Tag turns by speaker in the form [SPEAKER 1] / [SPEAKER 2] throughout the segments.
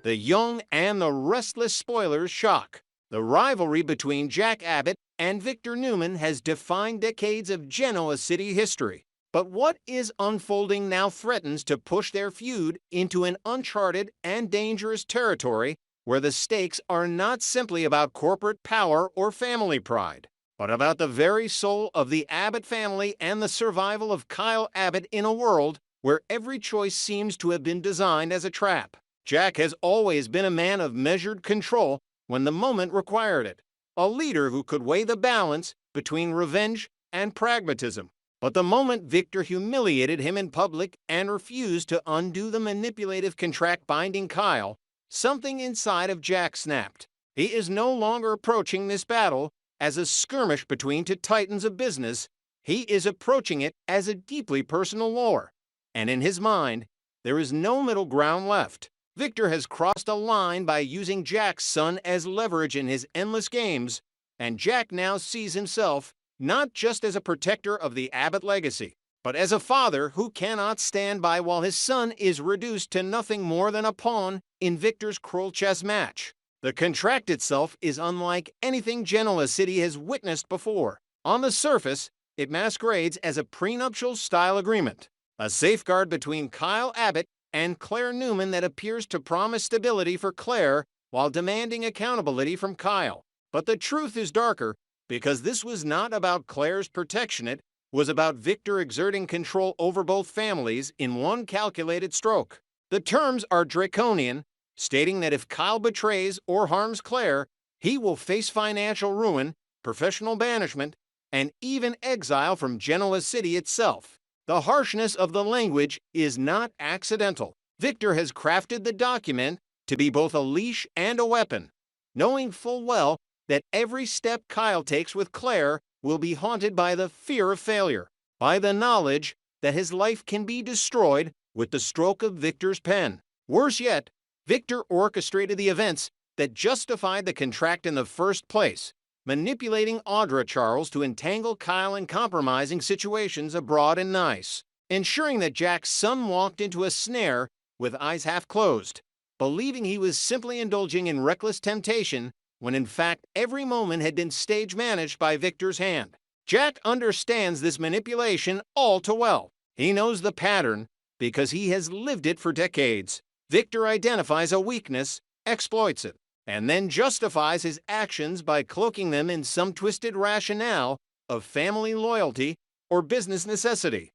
[SPEAKER 1] The young and the restless spoilers shock. The rivalry between Jack Abbott and Victor Newman has defined decades of Genoa City history. But what is unfolding now threatens to push their feud into an uncharted and dangerous territory where the stakes are not simply about corporate power or family pride, but about the very soul of the Abbott family and the survival of Kyle Abbott in a world where every choice seems to have been designed as a trap. Jack has always been a man of measured control when the moment required it, a leader who could weigh the balance between revenge and pragmatism. But the moment Victor humiliated him in public and refused to undo the manipulative contract binding Kyle, something inside of Jack snapped. He is no longer approaching this battle as a skirmish between two titans of business. He is approaching it as a deeply personal war. And in his mind, there is no middle ground left. Victor has crossed a line by using Jack's son as leverage in his endless games, and Jack now sees himself not just as a protector of the Abbott legacy, but as a father who cannot stand by while his son is reduced to nothing more than a pawn in Victor's cruel chess match. The contract itself is unlike anything Genoa City has witnessed before. On the surface, it masquerades as a prenuptial-style agreement, a safeguard between Kyle Abbott and Claire Newman that appears to promise stability for Claire while demanding accountability from Kyle. But the truth is darker, because this was not about Claire's protection, it was about Victor exerting control over both families in one calculated stroke. The terms are draconian, stating that if Kyle betrays or harms Claire, he will face financial ruin, professional banishment, and even exile from Genoa City itself. The harshness of the language is not accidental. Victor has crafted the document to be both a leash and a weapon, knowing full well that every step Kyle takes with Claire will be haunted by the fear of failure, by the knowledge that his life can be destroyed with the stroke of Victor's pen. Worse yet, Victor orchestrated the events that justified the contract in the first place, manipulating Audra Charles to entangle Kyle in compromising situations abroad and Nice, ensuring that Jack's son walked into a snare with eyes half closed, believing he was simply indulging in reckless temptation when in fact every moment had been stage managed by Victor's hand. Jack understands this manipulation all too well. He knows the pattern because he has lived it for decades. Victor identifies a weakness, exploits it, and then justifies his actions by cloaking them in some twisted rationale of family loyalty or business necessity.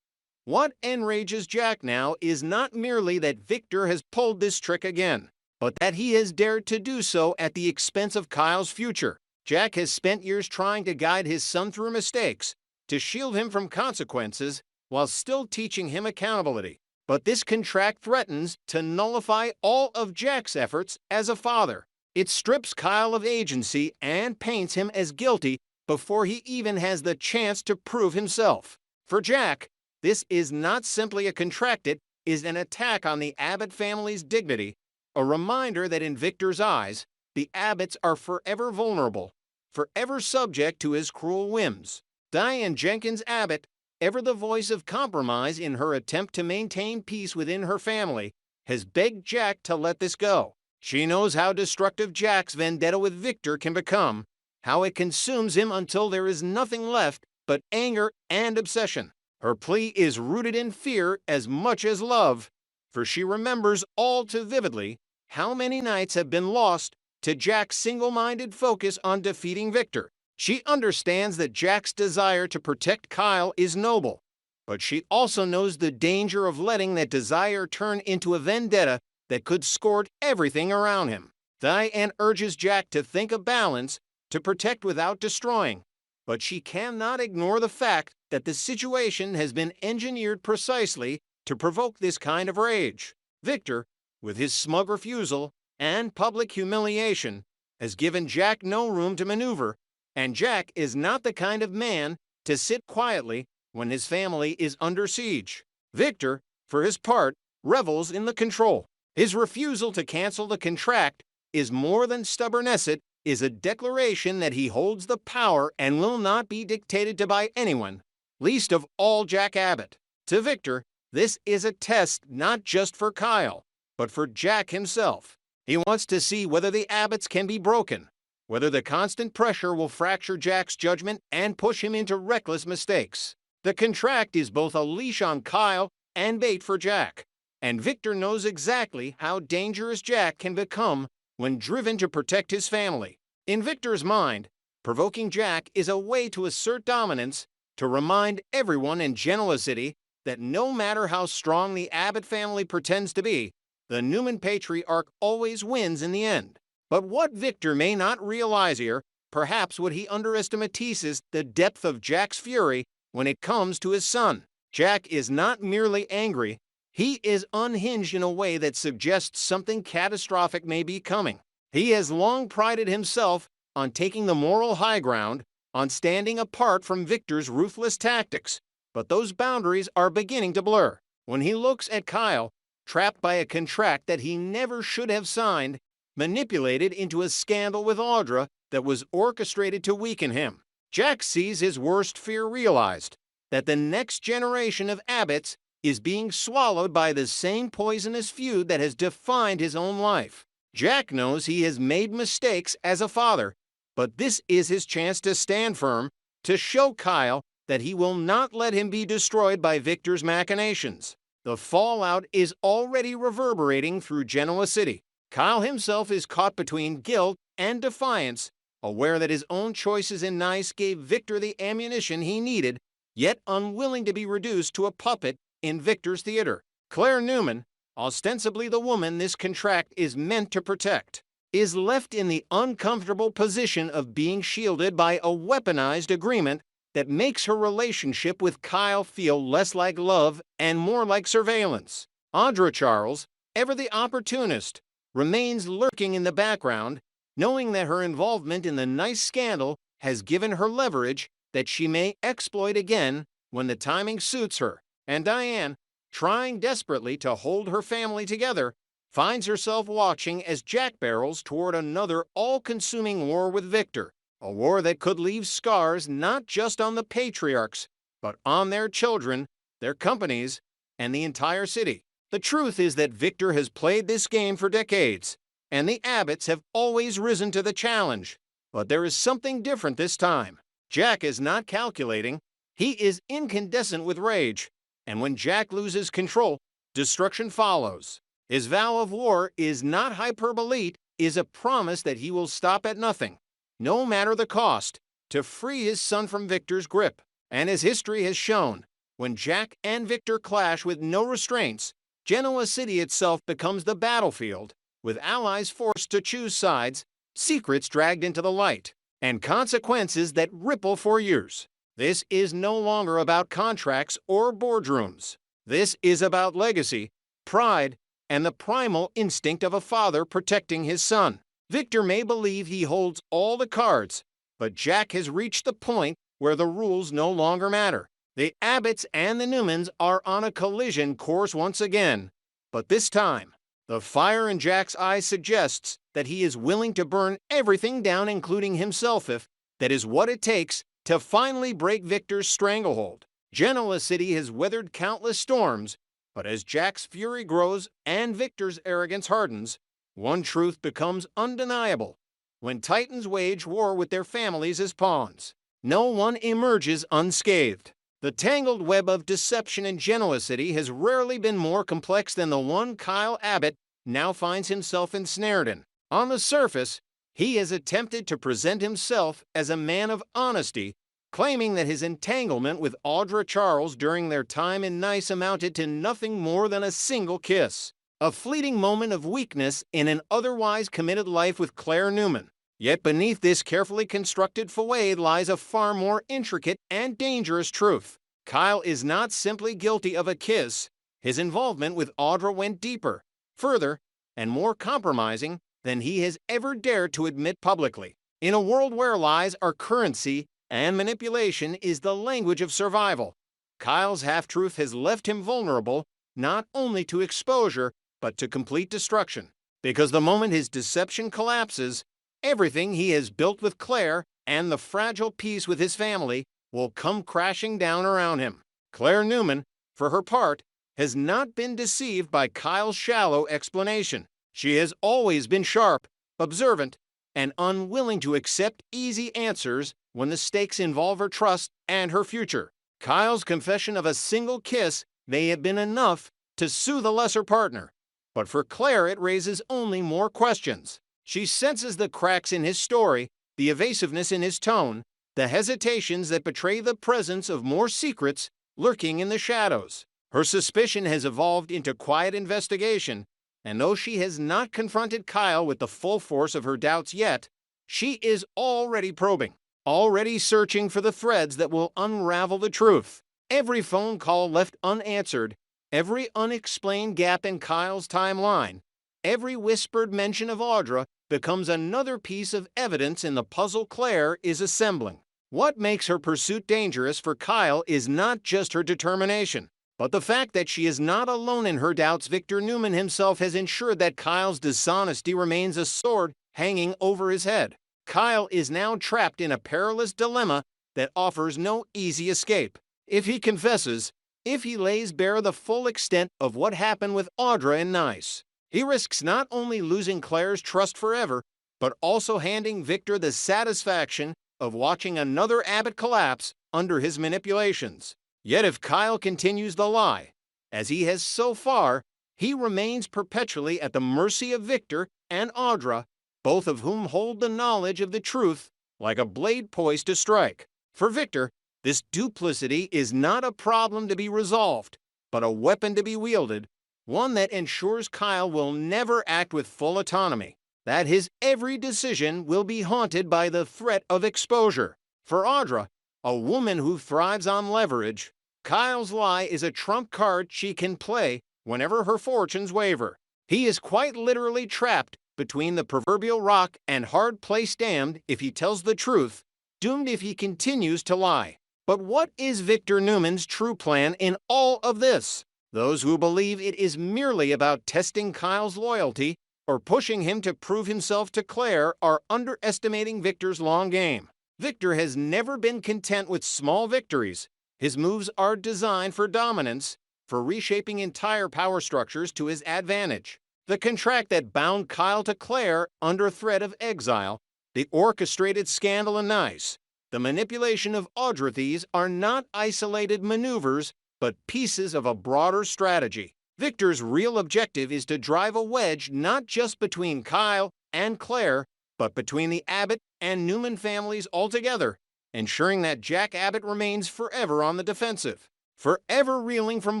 [SPEAKER 1] What enrages Jack now is not merely that Victor has pulled this trick again, but that he has dared to do so at the expense of Kyle's future. Jack has spent years trying to guide his son through mistakes, to shield him from consequences, while still teaching him accountability. But this contract threatens to nullify all of Jack's efforts as a father. It strips Kyle of agency and paints him as guilty before he even has the chance to prove himself. For Jack, this is not simply a contract, it is an attack on the Abbott family's dignity, a reminder that in Victor's eyes, the Abbotts are forever vulnerable, forever subject to his cruel whims. Diane Jenkins Abbott, ever the voice of compromise in her attempt to maintain peace within her family, has begged Jack to let this go. She knows how destructive Jack's vendetta with Victor can become, how it consumes him until there is nothing left but anger and obsession. Her plea is rooted in fear as much as love, for she remembers all too vividly how many nights have been lost to Jack's single-minded focus on defeating Victor. She understands that Jack's desire to protect Kyle is noble, but she also knows the danger of letting that desire turn into a vendetta that could scorch everything around him. Diane urges Jack to think of balance, to protect without destroying, but she cannot ignore the fact that the situation has been engineered precisely to provoke this kind of rage. Victor, with his smug refusal and public humiliation, has given Jack no room to maneuver, and Jack is not the kind of man to sit quietly when his family is under siege. Victor, for his part, revels in the control. His refusal to cancel the contract is more than stubbornness, it is a declaration that he holds the power and will not be dictated to by anyone, least of all Jack Abbott. To Victor, this is a test not just for Kyle, but for Jack himself. He wants to see whether the Abbotts can be broken, whether the constant pressure will fracture Jack's judgment and push him into reckless mistakes. The contract is both a leash on Kyle and bait for Jack, and Victor knows exactly how dangerous Jack can become when driven to protect his family. In Victor's mind, provoking Jack is a way to assert dominance, to remind everyone in Genoa City that no matter how strong the Abbott family pretends to be, the Newman patriarch always wins in the end. But what Victor may not realize here, perhaps what he underestimates, is the depth of Jack's fury when it comes to his son. Jack is not merely angry, he is unhinged in a way that suggests something catastrophic may be coming. He has long prided himself on taking the moral high ground, on standing apart from Victor's ruthless tactics. But those boundaries are beginning to blur. When he looks at Kyle, trapped by a contract that he never should have signed, manipulated into a scandal with Audra that was orchestrated to weaken him, Jack sees his worst fear realized, that the next generation of Abbotts is being swallowed by the same poisonous feud that has defined his own life. Jack knows he has made mistakes as a father, but this is his chance to stand firm, to show Kyle that he will not let him be destroyed by Victor's machinations. The fallout is already reverberating through Genoa City. Kyle himself is caught between guilt and defiance, aware that his own choices in Nice gave Victor the ammunition he needed, yet unwilling to be reduced to a puppet in Victor's theater. Claire Newman, ostensibly the woman this contract is meant to protect, is left in the uncomfortable position of being shielded by a weaponized agreement that makes her relationship with Kyle feel less like love and more like surveillance. Audra Charles, ever the opportunist, remains lurking in the background, knowing that her involvement in the Nice scandal has given her leverage that she may exploit again when the timing suits her. And Diane, trying desperately to hold her family together, finds herself watching as Jack barrels toward another all-consuming war with Victor, a war that could leave scars not just on the patriarchs, but on their children, their companies, and the entire city. The truth is that Victor has played this game for decades, and the Abbotts have always risen to the challenge. But there is something different this time. Jack is not calculating, he is incandescent with rage, and when Jack loses control, destruction follows. His vow of war is not hyperbole, is a promise that he will stop at nothing, no matter the cost, to free his son from Victor's grip. And as history has shown, when Jack and Victor clash with no restraints, Genoa City itself becomes the battlefield, with allies forced to choose sides, secrets dragged into the light, and consequences that ripple for years. This is no longer about contracts or boardrooms. This is about legacy, pride, and the primal instinct of a father protecting his son. Victor may believe he holds all the cards, but Jack has reached the point where the rules no longer matter. The Abbotts and the Newmans are on a collision course once again, but this time, the fire in Jack's eyes suggests that he is willing to burn everything down, including himself, if that is what it takes to finally break Victor's stranglehold. Genoa City has weathered countless storms, but as Jack's fury grows and Victor's arrogance hardens, one truth becomes undeniable. When Titans wage war with their families as pawns, no one emerges unscathed. The tangled web of deception in Genoa City has rarely been more complex than the one Kyle Abbott now finds himself ensnared in. On the surface, he has attempted to present himself as a man of honesty, claiming that his entanglement with Audra Charles during their time in Nice amounted to nothing more than a single kiss, a fleeting moment of weakness in an otherwise committed life with Claire Newman. Yet beneath this carefully constructed facade lies a far more intricate and dangerous truth. Kyle is not simply guilty of a kiss. His involvement with Audra went deeper, further, and more compromising than he has ever dared to admit publicly. In a world where lies are currency and manipulation is the language of survival, Kyle's half-truth has left him vulnerable not only to exposure, but to complete destruction. Because the moment his deception collapses, everything he has built with Claire and the fragile peace with his family will come crashing down around him. Claire Newman, for her part, has not been deceived by Kyle's shallow explanation. She has always been sharp, observant, and unwilling to accept easy answers when the stakes involve her trust and her future. Kyle's confession of a single kiss may have been enough to soothe a lesser partner, but for Claire it raises only more questions. She senses the cracks in his story, the evasiveness in his tone, the hesitations that betray the presence of more secrets lurking in the shadows. Her suspicion has evolved into quiet investigation, and though she has not confronted Kyle with the full force of her doubts yet, she is already probing, already searching for the threads that will unravel the truth. Every phone call left unanswered, every unexplained gap in Kyle's timeline, every whispered mention of Audra becomes another piece of evidence in the puzzle Claire is assembling. What makes her pursuit dangerous for Kyle is not just her determination, but the fact that she is not alone in her doubts. Victor Newman himself has ensured that Kyle's dishonesty remains a sword hanging over his head. Kyle is now trapped in a perilous dilemma that offers no easy escape. If he confesses, if he lays bare the full extent of what happened with Audra and Nice, he risks not only losing Claire's trust forever, but also handing Victor the satisfaction of watching another Abbott collapse under his manipulations. Yet if Kyle continues the lie, as he has so far, he remains perpetually at the mercy of Victor and Audra, both of whom hold the knowledge of the truth like a blade poised to strike. For Victor, this duplicity is not a problem to be resolved, but a weapon to be wielded, one that ensures Kyle will never act with full autonomy, that his every decision will be haunted by the threat of exposure. For Audra, a woman who thrives on leverage, Kyle's lie is a trump card she can play whenever her fortunes waver. He is quite literally trapped between the proverbial rock and hard place, damned if he tells the truth, doomed if he continues to lie. But what is Victor Newman's true plan in all of this? Those who believe it is merely about testing Kyle's loyalty or pushing him to prove himself to Claire are underestimating Victor's long game. Victor has never been content with small victories. His moves are designed for dominance, for reshaping entire power structures to his advantage. The contract that bound Kyle to Claire under threat of exile, the orchestrated scandal in Nice, the manipulation of Audra, these are not isolated maneuvers, but pieces of a broader strategy. Victor's real objective is to drive a wedge not just between Kyle and Claire, but between the Abbott and Newman families altogether, ensuring that Jack Abbott remains forever on the defensive, forever reeling from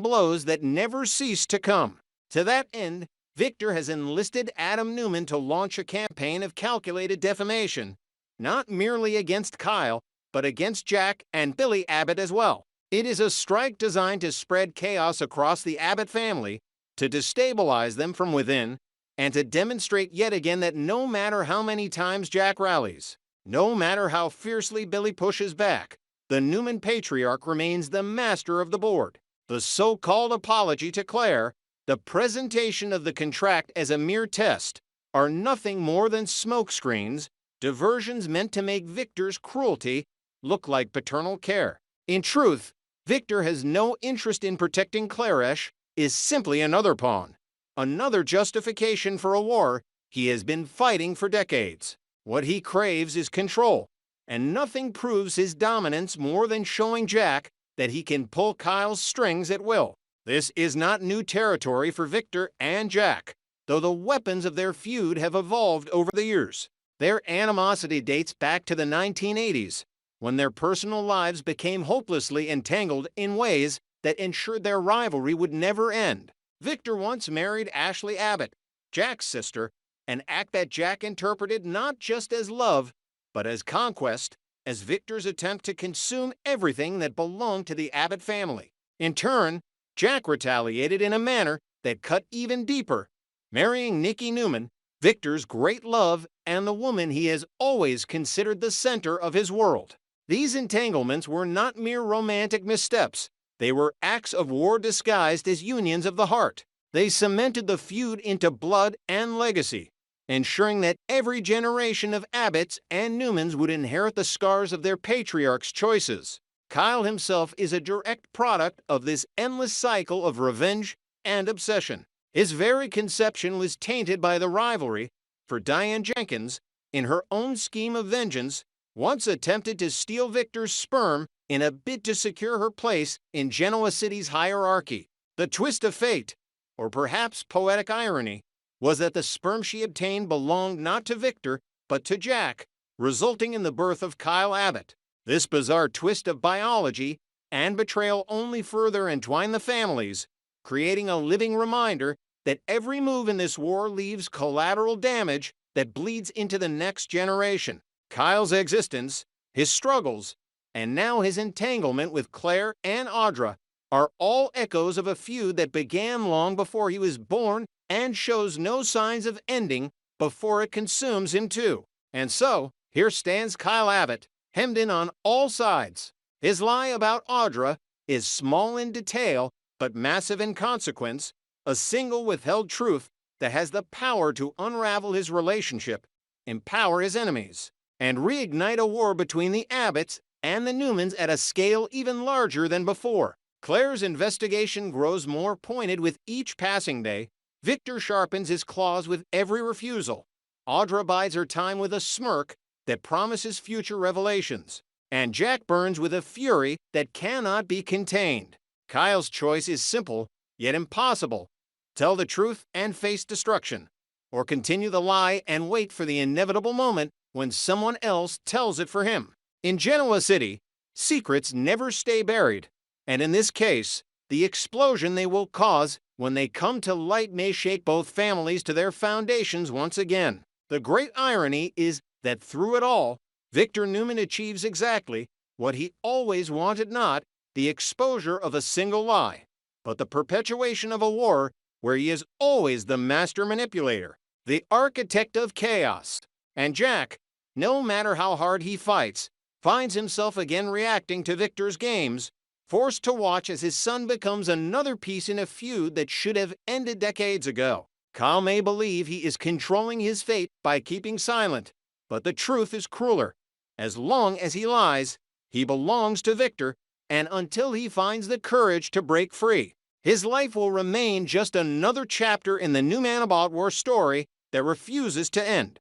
[SPEAKER 1] blows that never cease to come. To that end, Victor has enlisted Adam Newman to launch a campaign of calculated defamation, not merely against Kyle, but against Jack and Billy Abbott as well. It is a strike designed to spread chaos across the Abbott family, to destabilize them from within, and to demonstrate yet again that no matter how many times Jack rallies, no matter how fiercely Billy pushes back, the Newman patriarch remains the master of the board. The so-called apology to Claire, the presentation of the contract as a mere test, are nothing more than smokescreens, diversions meant to make Victor's cruelty look like paternal care. In truth, Victor has no interest in protecting Claresh, is simply another pawn, another justification for a war he has been fighting for decades. What he craves is control, and nothing proves his dominance more than showing Jack that he can pull Kyle's strings at will. This is not new territory for Victor and Jack, though the weapons of their feud have evolved over the years. Their animosity dates back to the 1980s, when their personal lives became hopelessly entangled in ways that ensured their rivalry would never end. Victor once married Ashley Abbott, Jack's sister, an act that Jack interpreted not just as love, but as conquest, as Victor's attempt to consume everything that belonged to the Abbott family. In turn, Jack retaliated in a manner that cut even deeper, marrying Nikki Newman, Victor's great love and the woman he has always considered the center of his world. These entanglements were not mere romantic missteps. They were acts of war disguised as unions of the heart. They cemented the feud into blood and legacy, ensuring that every generation of Abbotts and Newmans would inherit the scars of their patriarch's choices. Kyle himself is a direct product of this endless cycle of revenge and obsession. His very conception was tainted by the rivalry, for Diane Jenkins, in her own scheme of vengeance, once attempted to steal Victor's sperm in a bid to secure her place in Genoa City's hierarchy. The twist of fate, or perhaps poetic irony, was that the sperm she obtained belonged not to Victor, but to Jack, resulting in the birth of Kyle Abbott. This bizarre twist of biology and betrayal only further entwined the families, creating a living reminder that every move in this war leaves collateral damage that bleeds into the next generation. Kyle's existence, his struggles, and now his entanglement with Claire and Audra are all echoes of a feud that began long before he was born and shows no signs of ending before it consumes him too. And so, here stands Kyle Abbott, hemmed in on all sides. His lie about Audra is small in detail, but massive in consequence, a single withheld truth that has the power to unravel his relationship, empower his enemies, and reignite a war between the Abbotts and the Newmans at a scale even larger than before. Claire's investigation grows more pointed with each passing day. Victor sharpens his claws with every refusal. Audra bides her time with a smirk that promises future revelations. And Jack burns with a fury that cannot be contained. Kyle's choice is simple, yet impossible. Tell the truth and face destruction, or continue the lie and wait for the inevitable moment when someone else tells it for him. In Genoa City, secrets never stay buried, and in this case, the explosion they will cause when they come to light may shake both families to their foundations once again. The great irony is that through it all, Victor Newman achieves exactly what he always wanted, not the exposure of a single lie, but the perpetuation of a war where he is always the master manipulator, the architect of chaos. And Jack, no matter how hard he fights, finds himself again reacting to Victor's games, forced to watch as his son becomes another piece in a feud that should have ended decades ago. Kyle may believe he is controlling his fate by keeping silent, but the truth is crueler. As long as he lies, he belongs to Victor, and until he finds the courage to break free, his life will remain just another chapter in the Newman About War story that refuses to end.